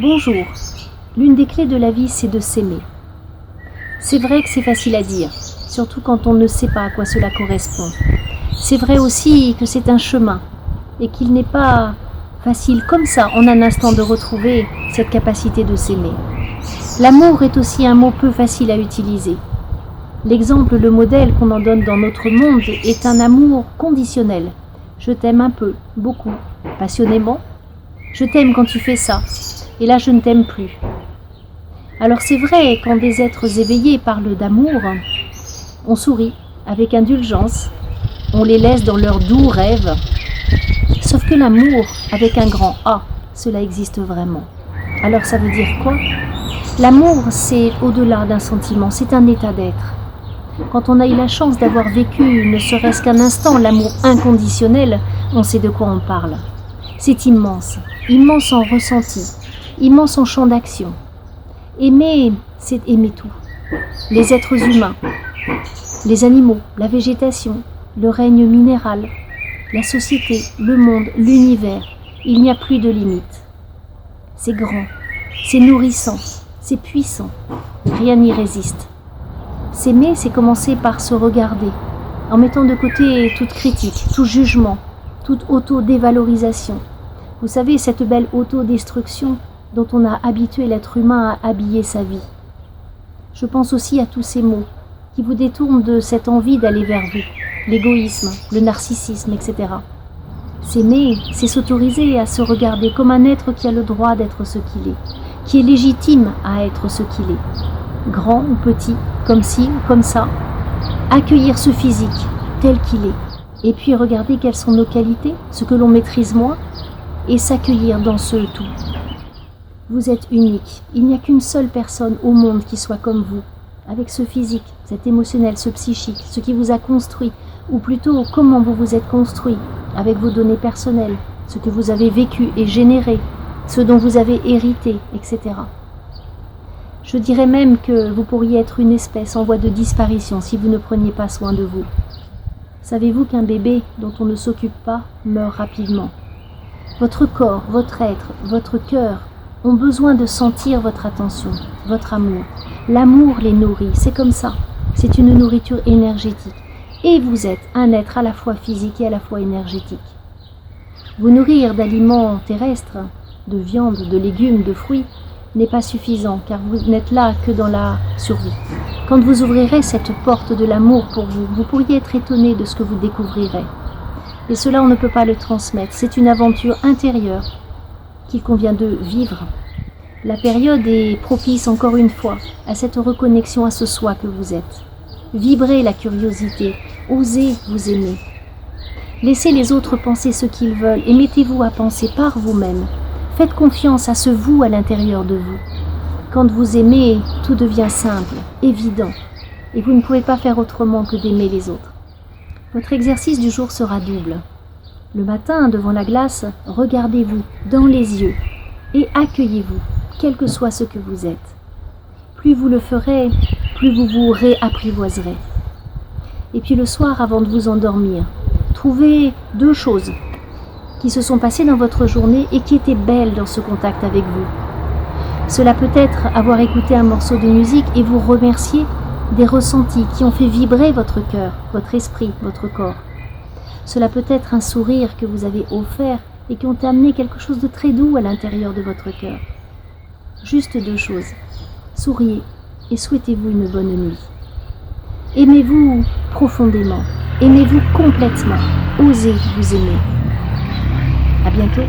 Bonjour. L'une des clés de la vie, c'est de s'aimer. C'est vrai que c'est facile à dire, surtout quand on ne sait pas à quoi cela correspond. C'est vrai aussi que c'est un chemin et qu'il n'est pas facile comme ça, en un instant, de retrouver cette capacité de s'aimer. L'amour est aussi un mot peu facile à utiliser. L'exemple, le modèle qu'on en donne dans notre monde est un amour conditionnel. Je t'aime un peu, beaucoup, passionnément. Je t'aime quand tu fais ça, et là je ne t'aime plus. Alors c'est vrai, quand des êtres éveillés parlent d'amour, on sourit avec indulgence, on les laisse dans leurs doux rêves. Sauf que l'amour, avec un grand A, cela existe vraiment. Alors ça veut dire quoi? L'amour, c'est au-delà d'un sentiment, c'est un état d'être. Quand on a eu la chance d'avoir vécu, ne serait-ce qu'un instant, l'amour inconditionnel, on sait de quoi on parle. C'est immense, immense en ressenti, immense en champ d'action. Aimer, c'est aimer tout. Les êtres humains, les animaux, la végétation, le règne minéral, la société, le monde, l'univers. Il n'y a plus de limites. C'est grand, c'est nourrissant, c'est puissant. Rien n'y résiste. S'aimer, c'est commencer par se regarder, en mettant de côté toute critique, tout jugement, toute auto-dévalorisation. Vous savez, cette belle autodestruction dont on a habitué l'être humain à habiller sa vie. Je pense aussi à tous ces mots qui vous détournent de cette envie d'aller vers vous, l'égoïsme, le narcissisme, etc. S'aimer, c'est s'autoriser à se regarder comme un être qui a le droit d'être ce qu'il est, qui est légitime à être ce qu'il est, grand ou petit, comme ci ou comme ça, accueillir ce physique tel qu'il est, et puis regarder quelles sont nos qualités, ce que l'on maîtrise moins, et s'accueillir dans ce tout. Vous êtes unique, il n'y a qu'une seule personne au monde qui soit comme vous, avec ce physique, cet émotionnel, ce psychique, ce qui vous a construit, ou plutôt comment vous vous êtes construit, avec vos données personnelles, ce que vous avez vécu et généré, ce dont vous avez hérité, etc. Je dirais même que vous pourriez être une espèce en voie de disparition si vous ne preniez pas soin de vous. Savez-vous qu'un bébé dont on ne s'occupe pas meurt rapidement? Votre corps, votre être, votre cœur ont besoin de sentir votre attention, votre amour. L'amour les nourrit, c'est comme ça. C'est une nourriture énergétique. Et vous êtes un être à la fois physique et à la fois énergétique. Vous nourrir d'aliments terrestres, de viande, de légumes, de fruits, n'est pas suffisant, car vous n'êtes là que dans la survie. Quand vous ouvrirez cette porte de l'amour pour vous, vous pourriez être étonné de ce que vous découvrirez. Et cela, on ne peut pas le transmettre. C'est une aventure intérieure qu'il convient de vivre. La période est propice, encore une fois, à cette reconnexion à ce soi que vous êtes. Vibrez la curiosité, osez vous aimer. Laissez les autres penser ce qu'ils veulent et mettez-vous à penser par vous-même. Faites confiance à ce vous à l'intérieur de vous. Quand vous aimez, tout devient simple, évident, et vous ne pouvez pas faire autrement que d'aimer les autres. Votre exercice du jour sera double. Le matin, devant la glace, regardez-vous dans les yeux et accueillez-vous, quel que soit ce que vous êtes. Plus vous le ferez, plus vous vous réapprivoiserez. Et puis le soir, avant de vous endormir, trouvez 2 choses qui se sont passées dans votre journée et qui étaient belles dans ce contact avec vous. Cela peut être avoir écouté un morceau de musique et vous remercier des ressentis qui ont fait vibrer votre cœur, votre esprit, votre corps. Cela peut être un sourire que vous avez offert et qui ont amené quelque chose de très doux à l'intérieur de votre cœur. Juste 2 choses. Souriez et souhaitez-vous une bonne nuit. Aimez-vous profondément, aimez-vous complètement, osez vous aimer. À bientôt.